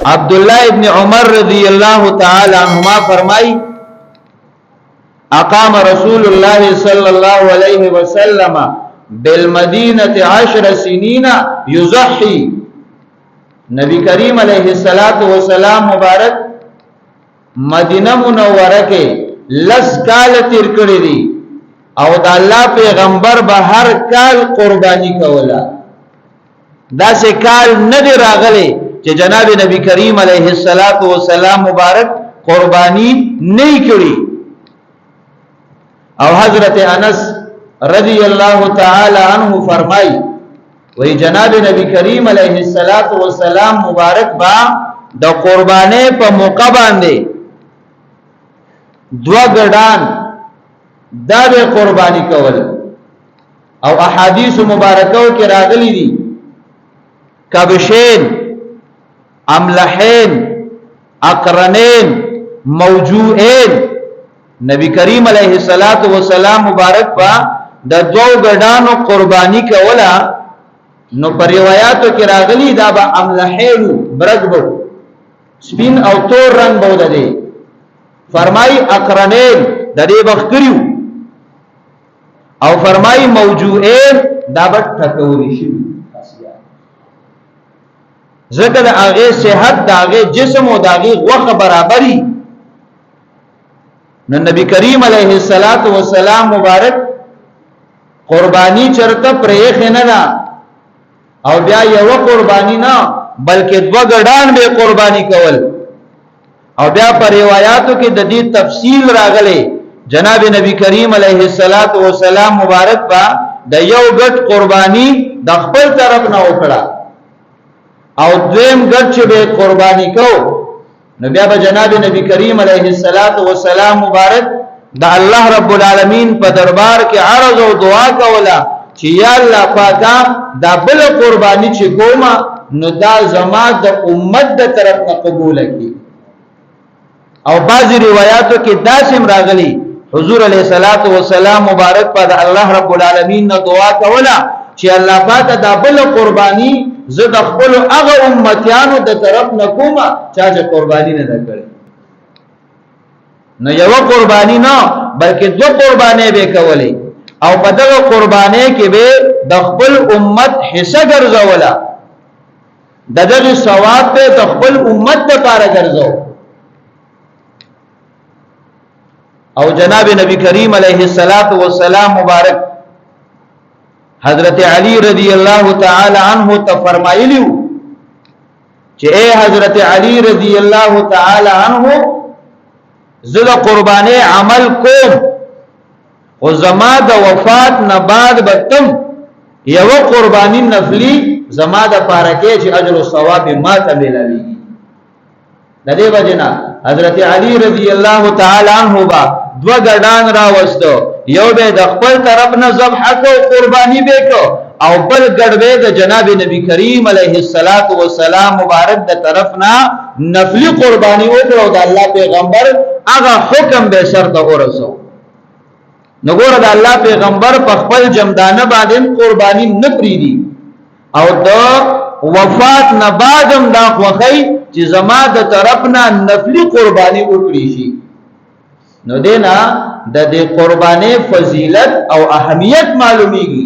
عبداللہ ابن عمر رضی اللہ تعالی عنہما فرمائی اقام رسول اللہ صلی اللہ علیہ وسلم بالمدینة 10 سنین یضحی، نبی کریم علیہ السلام مبارک مدینہ منورہ کے 10 کال تیر کړی دي او د الله پیغمبر به هر کال قربانی کولا. دا سه کال نه دی راغلی چې جناب نبی کریم علیه السلام مبارک قربانی نه کړی. او حضرت انس رضی اللہ تعالی عنہ فرمائی وہی جناب نبی کریم علیہ السلام مبارک با د قربانے په موقع باندې دوا گردان دا به قربانی کول. او احادیث مبارکو کې راغلی دي کبشین، املحین، اقرنین، موجوعین. نبی کریم علیہ السلام مبارک با د دو گردانو قربانی کولا. نو پر روایاتو کې راغلی دا با املحین برګبو سپین او تور رنگ بو ده. فرمائی اقرنین د دې بخکریو او فرمائی موجوعین دا بټ ټکولی شي. ذکر د هغه صحت د هغه جسم او د هغه وخت برابرۍ. نو نبی کریم علیہ السلام مبارک قربانی چرته پرې خنه دا او بیا یو قربانی نه بلکې دو ګډان به قربانی کول. او بیا پر روایاتو کې د دې تفصیل راغلي جناب نبی کریم علیہ السلام مبارک با د یو ګډ قربانی د خپل طرف نه وکړه او دویم ګډ چې به قربانی کو. نو بیا به جناب نبی کریم علیہ السلام مبارک د الله رب العالمین په دربار کې عرض او دعا کولا چې یا الله پاکا دا بل قربانی چې کومه نو دا زما د امت د طرف نه قبول کړي. او بعضی روایاتو کې داسم راغلی حضور علیہ السلام مبارک په الله رب العالمین نه دعا کولا چې الله پاک دا بل قربانی زه د خپل هغه امتیانو د طرف نه کومه چې قربانی نه کړي. نو یو قربانی نه بلکې دو قربانی به کولې او په دغه قربانی کې به د خپل امت حصہ ګرځولا. دغه ثواب به د خپل امت لپاره ګرځاو. او جناب نبی کریم علیہ السلام مبارک حضرت علی رضی اللہ تعالی عنہ ته فرمایلیو چې اے حضرت علی رضی اللہ تعالی عنہ زل قربانی عمل کوم او زما د وفات نه بعد بتم یو قربانی نفلی زما د پارکه چې اجر او ثواب ما ته ملوي. د دې وجنا حضرت علی رضی اللہ تعالی عنہ با دو گردان را وستو یو به د خپل طرف نه ذبح کو قربانی به کو او بل گڑوے د جناب نبی کریم علیہ السلام مبارک د طرف نه نفلی قربانی وکړو. د الله پیغمبر هغه حکم به سر ته ورسو. نګور د الله پیغمبر په خپل جمدانه باندې قربانی نه پریدي او د وفات نه بعدم دا خوخی چې زما د طرف نه نفلی قربانی وکړي شي. نو دینا د دې قربانی فضیلت او اهمیت معلومیږي